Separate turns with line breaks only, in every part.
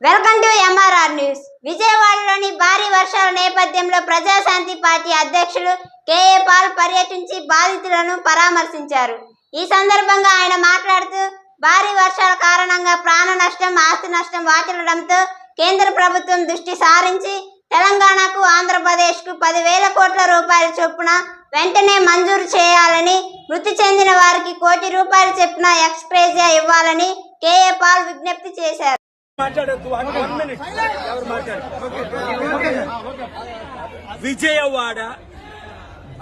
Welcome to MRR news. విజయవాడలోని భారీ వర్షాల నేపథ్యంలో ప్రజాశాంతి పార్టీ అధ్యక్షులు కేఏ పాల్ పర్యటించి బాధితులను పరామర్శించారు. ఈ సందర్భంగా ఆయన మాట్లాడుతూ భారీ వర్షాల కారణంగా ప్రాణ నష్టం, ఆస్తి నష్టం వాటిల్లడంతో కేంద్ర ప్రభుత్వం దృష్టి సారించి తెలంగాణకు, ఆంధ్రప్రదేశ్కు 10,000 కోట్ల రూపాయల చొప్పున వెంటనే మంజూరు చేయాలని, మృతి చెందిన వారికి ₹1 కోటి చొప్పున ఎక్స్‌గ్రేషియా ఇవ్వాలని కేఏ పాల్ విజ్ఞప్తి చేశారు.
Vijayawada,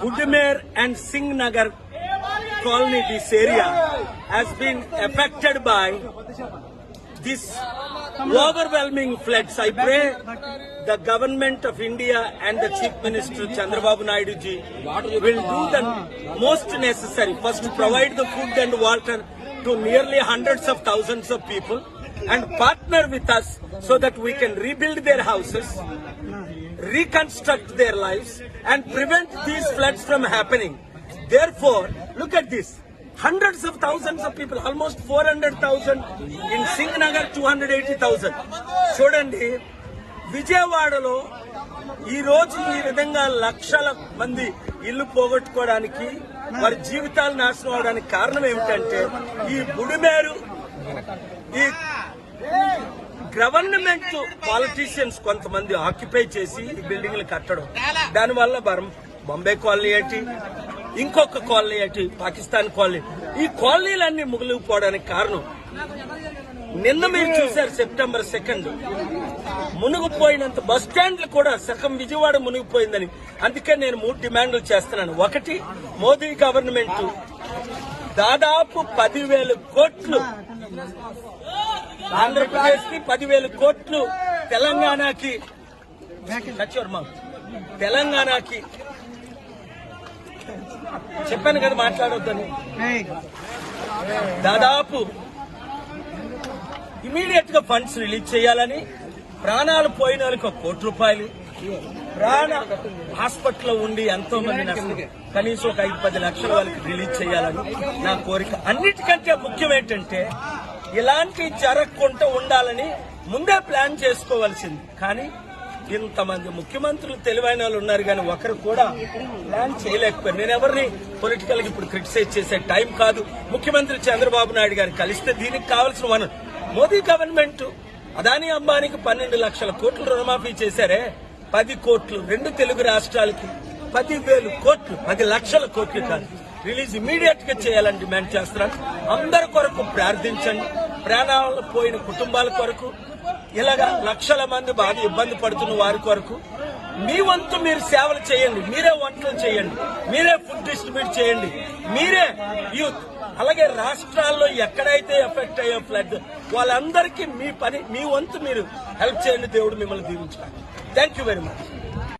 Budmer and Singh Nagar colony, this area has been affected by this overwhelming floods. I pray the government of India and the Chief Minister Chandrababu Naidu ji will do the most necessary. First, provide the food and water to nearly hundreds of thousands of people and partner with us so that we can rebuild their houses, reconstruct their lives and prevent these floods from happening. Therefore, look at this. Hundreds of thousands of people, almost 400,000 in Singh Nagar, 280,000. చూడండి, విజయవాడలో ఈ రోజు ఈ విధంగా లక్షల మంది ఇల్లు పోగొట్టుకోవడానికి, వారి జీవితాలు నాశనం అవడానికి కారణం ఏమిటంటే ఈ బుడిమేరు, ఈ గవర్నమెంట్ పాలిటీషియన్స్ కొంతమంది ఆక్యుపై చేసి ఈ బిల్డింగ్లు కట్టడం. దానివల్ల బాంబే కాలనీ ఏంటి, ఇంకొక కాలనీ ఏంటి, పాకిస్తాన్ కాలనీ, ఈ కాలనీలన్నీ ముగిలిపోవడానికి కారణం. నిన్న మీరు చూశారు, సెప్టెంబర్ 2 మునిగిపోయినంత బస్ స్టాండ్లు కూడా సగం విజయవాడ మునిగిపోయిందని. అందుకే నేను 3 డిమాండ్లు చేస్తున్నాను. ఒకటి, మోదీ గవర్నమెంట్ దాదాపు 10,000 కోట్లు ఆంధ్రప్రదేశ్ కి, 10,000 కోట్లు తెలంగాణకి చెప్పాను కదా మాట్లాడొద్దని. దాదాపు ఇమీడియట్ గా ఫండ్స్ రిలీజ్ చేయాలని, ప్రాణాలు పోయిన వాళ్ళకి ₹1 కోటి, ప్రాణ హాస్పిటల్లో ఉండి ఎంతో మంది నష్టం, కనీసం ఒక 5-10 లక్షల వాళ్ళకి రిలీజ్ చేయాలని నా కోరిక. అన్నిటికంటే ముఖ్యం ఏంటంటే ఇలాంటి జరగకుండా ఉండాలని ముందే ప్లాన్ చేసుకోవాల్సింది. కానీ ఇంతమంది ముఖ్యమంత్రులు తెలివైన వాళ్ళు ఉన్నారు, కానీ ఒకరు కూడా ప్లాన్ చేయలేకపోయారు. నేను ఎవరిని పొలిటికల్ గా ఇప్పుడు క్రిటిసైజ్ చేసే టైం కాదు. ముఖ్యమంత్రి చంద్రబాబు నాయుడు గారు కలిస్తే దీనికి కావాల్సిన వనరు. మోదీ గవర్నమెంట్ అదానీ అంబానీకి 12 లక్షల కోట్లు రుణమాఫీ చేశారే, 10 కోట్లు 2 తెలుగు రాష్ట్రాలకి, 10,000 కోట్లు, 10 లక్షల కోట్లు కాదు, రిలీజ్ ఇమీడియట్ గా చేయాలని డిమాండ్ చేస్తున్నాను. అందరి కొరకు ప్రార్థించండి. ప్రాణాలు పోయిన కుటుంబాల కొరకు, ఇలాగా లక్షల మంది బాగా ఇబ్బంది పడుతున్న వారి కొరకు మీ వంతు మీరు సేవలు చేయండి. మీరే వంటలు చేయండి, మీరే ఫుడ్ డిస్ట్రిబ్యూట్ చేయండి, మీరే యూత్. అలాగే రాష్ట్రాల్లో ఎక్కడైతే ఎఫెక్ట్ అయ్యే ఫ్లడ్ వాళ్ళందరికీ మీ వంతు మీరు హెల్ప్ చేయండి. దేవుడు మిమ్మల్ని దీవించాలి. Thank you very much.